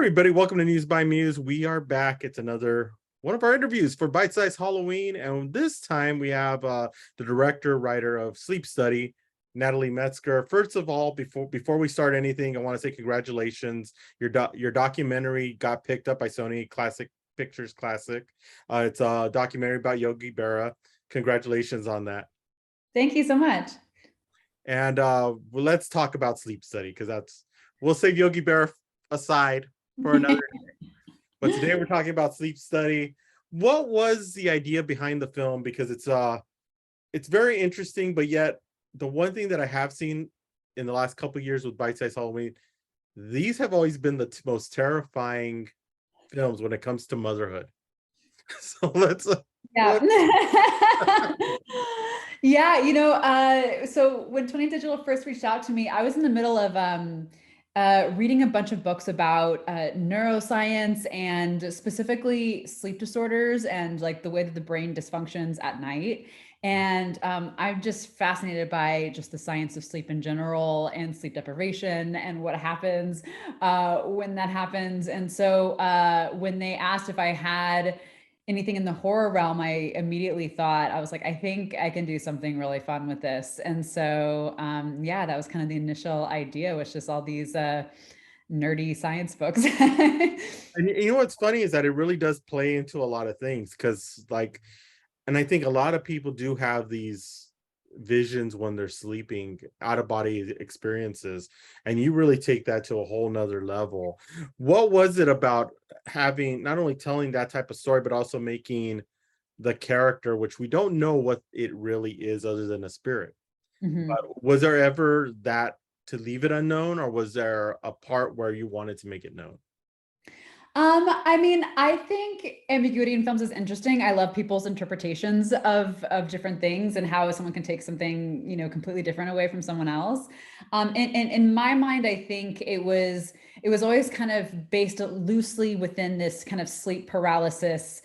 everybody, welcome to News by Muse. We are back. It's another one of our interviews for Bite Size Halloween, and this time we have the director, writer of Sleep Study, Natalie Metzger. First of all, before we start anything, I want to say congratulations. Your documentary got picked up by Sony Classic Pictures Classic. It's a documentary about Yogi Berra. Congratulations on that. Thank you so much. And well, let's talk about Sleep Study, because we'll save Yogi Berra aside for another day. But today we're talking about Sleep Study. What was the idea behind the film? Because it's very interesting, but yet the one thing that I have seen in the last couple of years with Bite Size Halloween, these have always been the most terrifying films when it comes to motherhood. So let's yeah. Yeah, so when 20 Digital first reached out to me, I was in the middle of reading a bunch of books about neuroscience and specifically sleep disorders and like the way that the brain dysfunctions at night. And I'm just fascinated by just the science of sleep in general and sleep deprivation and what happens when that happens. And so when they asked if I had anything in the horror realm, I immediately thought, I was like, I think I can do something really fun with this. And so, yeah, that was kind of the initial idea, was just all these nerdy science books. And you know what's funny is that it really does play into a lot of things, because and I think a lot of people do have these visions when they're sleeping, out of body experiences, and you really take that to a whole nother level. What was it about having, not only telling that type of story, but also making the character, which we don't know what it really is other than a spirit? But was there ever that to leave it unknown, or was there a part where you wanted to make it known? I mean, I think ambiguity in films is interesting. I love people's interpretations of different things and how someone can take something, completely different away from someone else. And in my mind, I think it was always kind of based loosely within this kind of sleep paralysis,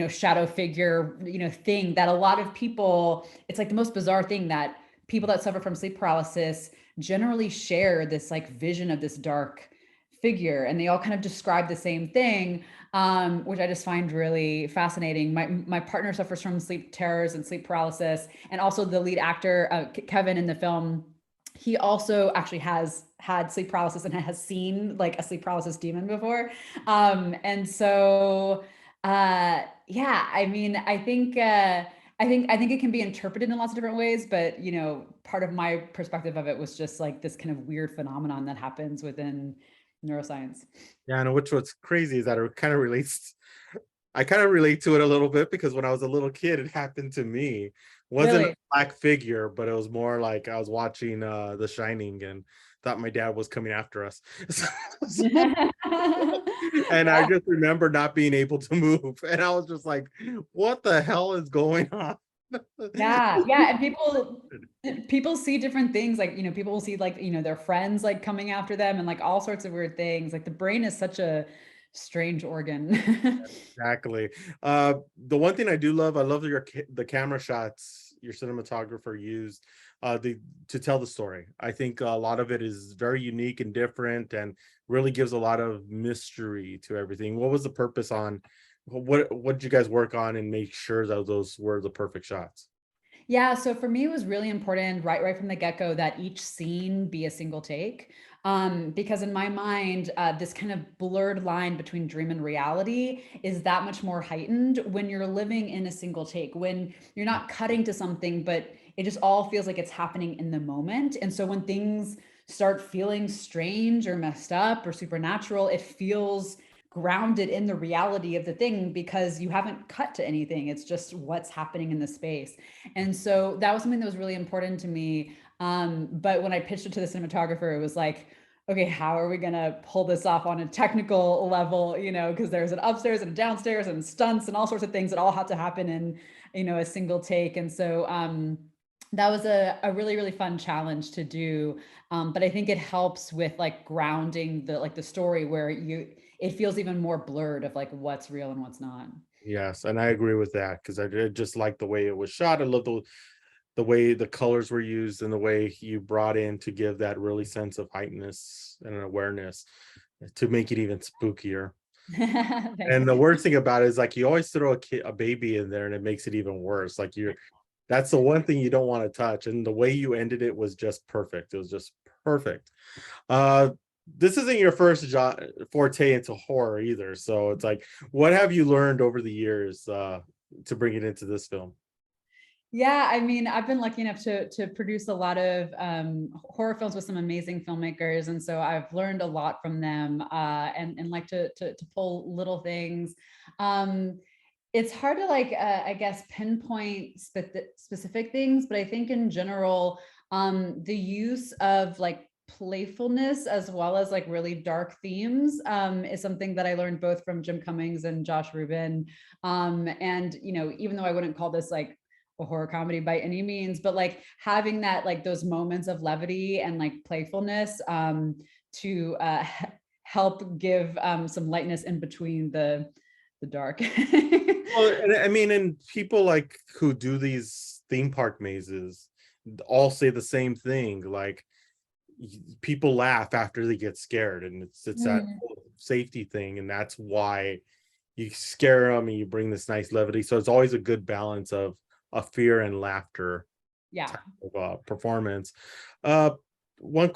shadow figure, thing that a lot of people, it's like the most bizarre thing that people that suffer from sleep paralysis generally share this like vision of this dark figure, and they all kind of describe the same thing, which I just find really fascinating. My partner suffers from sleep terrors and sleep paralysis, and also the lead actor, Kevin, in the film, he also actually has had sleep paralysis and has seen like a sleep paralysis demon before. And so, yeah, I mean, I think it can be interpreted in lots of different ways, but part of my perspective of it was just like this kind of weird phenomenon that happens within neuroscience. Yeah, and what's crazy is that I kind of relate to it a little bit, because when I was a little kid, it happened to me. It wasn't a Really? black figure, but it was more like I was watching The Shining and thought my dad was coming after us. And I Yeah, just remember not being able to move. And I was just like, what the hell is going on? yeah. And people see different things. Like, people will see like, their friends like coming after them and like all sorts of weird things. Like the brain is such a strange organ. Exactly. The one thing I do love, I love the camera shots your cinematographer used to tell the story. I think a lot of it is very unique and different, and really gives a lot of mystery to everything. What was the purpose on what did you guys work on and make sure that those were the perfect shots? Yeah, so for me, it was really important right from the get-go that each scene be a single take. Because in my mind, this kind of blurred line between dream and reality is that much more heightened when you're living in a single take, when you're not cutting to something, but it just all feels like it's happening in the moment. And so when things start feeling strange or messed up or supernatural, it feels grounded in the reality of the thing because you haven't cut to anything. It's just what's happening in the space. And so that was something that was really important to me. But when I pitched it to the cinematographer, it was like, okay, how are we going to pull this off on a technical level? Because there's an upstairs and a downstairs and stunts and all sorts of things that all have to happen in, a single take. And so, that was a really, really fun challenge to do. But I think it helps with like grounding the story where it feels even more blurred of like what's real and what's not. Yes, and I agree with that, because I just like the way it was shot. I love the way the colors were used and the way you brought in to give that really sense of heightenedness and awareness to make it even spookier. Thanks. And the worst thing about it is like you always throw a baby in there and it makes it even worse. Like that's the one thing you don't want to touch. And the way you ended it was just perfect. It was just perfect. Uh this isn't your first forte into horror either. So it's like, what have you learned over the years to bring it into this film? Yeah, I mean, I've been lucky enough to produce a lot of horror films with some amazing filmmakers, and so I've learned a lot from them, and like to pull little things. Um, it's hard to like, I guess, pinpoint specific things, but I think in general, the use of like playfulness as well as like really dark themes is something that I learned both from Jim Cummings and Josh Rubin. And even though I wouldn't call this like a horror comedy by any means, but like having that, like those moments of levity and like playfulness to help give some lightness in between the dark. Well, and I mean, and people like who do these theme park mazes all say the same thing. Like people laugh after they get scared, and it's that Mm, whole safety thing, and that's why you scare them and you bring this nice levity. So it's always a good balance of a fear and laughter yeah. type of performance. Uh, one,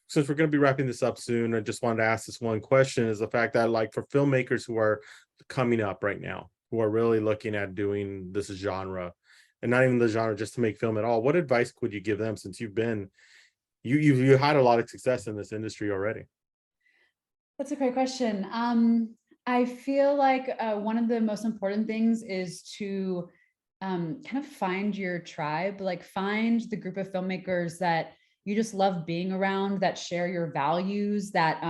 since we're going to be wrapping this up soon, I just wanted to ask this one question: is the fact that like for filmmakers who are coming up right now, who are really looking at doing this genre, and not even the genre, just to make film at all, what advice would you give them since you had a lot of success in this industry already? That's a great question. I feel like one of the most important things is to kind of find your tribe, like find the group of filmmakers that you just love being around, that share your values, that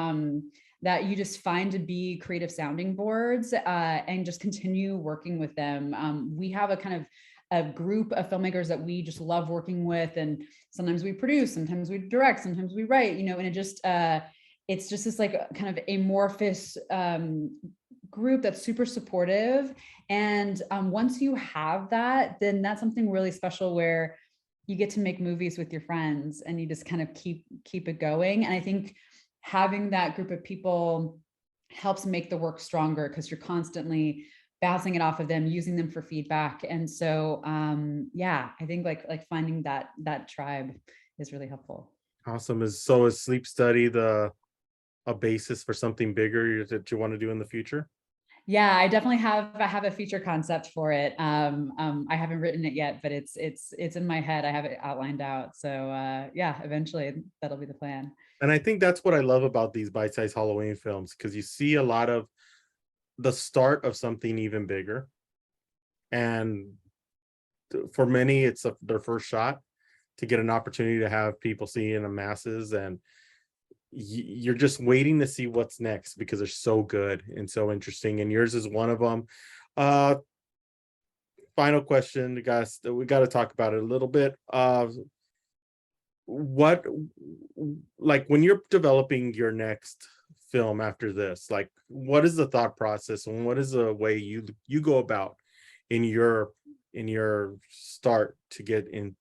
you just find to be creative sounding boards, and just continue working with them. We have a kind of a group of filmmakers that we just love working with, and sometimes we produce, sometimes we direct, sometimes we write, and it just it's just this like kind of amorphous group that's super supportive. And once you have that, then that's something really special where you get to make movies with your friends and you just kind of keep it going. And I think having that group of people helps make the work stronger because you're constantly bouncing it off of them, using them for feedback. And so yeah, I think like finding that tribe is really helpful. Awesome. Is sleep study the a basis for something bigger that you want to do in the future? Yeah, I have a feature concept for it. I haven't written it yet, but it's in my head. I have it outlined out. So yeah, eventually that'll be the plan. And I think that's what I love about these bite-sized Halloween films, because you see a lot of the start of something even bigger. And for many, it's their first shot to get an opportunity to have people see in the masses. And you're just waiting to see what's next because they're so good and so interesting. And yours is one of them. Uh, Final question, guys, that we got to talk about it a little bit. What, like when you're developing your next film after this, like what is the thought process and what is the way you go about in your start to get into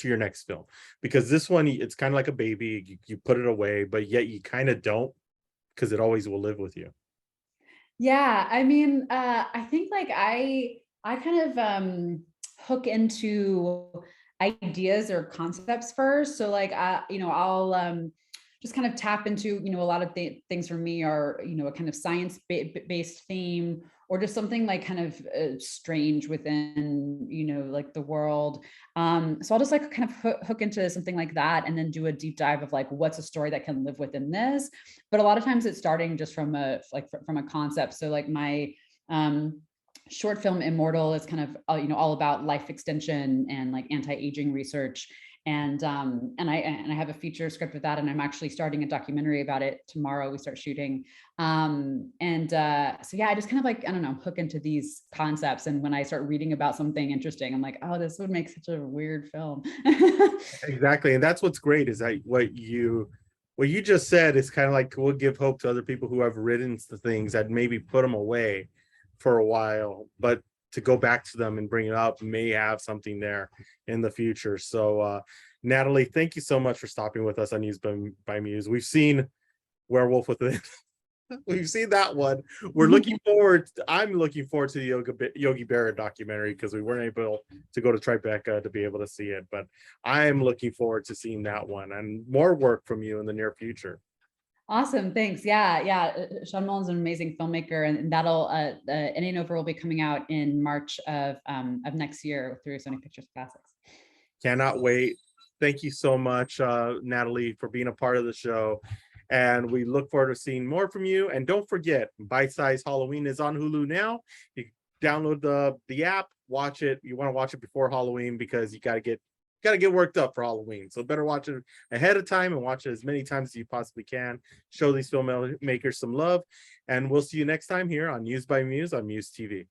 your next film? Because this one, it's kind of like a baby. You put it away, but yet you kind of don't, because it always will live with you. Yeah, I mean, I think like I kind of hook into ideas or concepts first. So like I'll just kind of tap into, a lot of things for me are, a kind of science based theme or just something like kind of strange within, like the world. So I'll just like kind of hook into something like that and then do a deep dive of like what's a story that can live within this. But a lot of times it's starting just from from a concept. So like my short film Immortal is kind of all about life extension and like anti-aging research. And I have a feature script with that, and I'm actually starting a documentary about it tomorrow. We start shooting. So yeah, I just kind of like, I don't know, hook into these concepts. And when I start reading about something interesting, I'm like, oh, this would make such a weird film. Exactly, and that's what's great is that what you just said is kind of like we'll give hope to other people who have written the things that maybe put them away for a while, but to go back to them and bring it up may have something there in the future. So Natalie, thank you so much for stopping with us on News by Muse. We've seen Werewolf Within. We've seen that one. We're looking forward. I'm looking forward to the Yogi Berra documentary because we weren't able to go to Tribeca to be able to see it. But I'm looking forward to seeing that one and more work from you in the near future. Awesome, thanks. Yeah, yeah. Sean Mullen's an amazing filmmaker, and that'll It Ain't Over will be coming out in March of next year through Sony Pictures Classics. Cannot wait. Thank you so much, Natalie, for being a part of the show. And we look forward to seeing more from you. And don't forget, Bite Size Halloween is on Hulu now. You download the app, watch it. You want to watch it before Halloween because you gotta get worked up for Halloween. So better watch it ahead of time and watch it as many times as you possibly can. Show these filmmakers some love. And we'll see you next time here on Muse by Muse on Muse TV.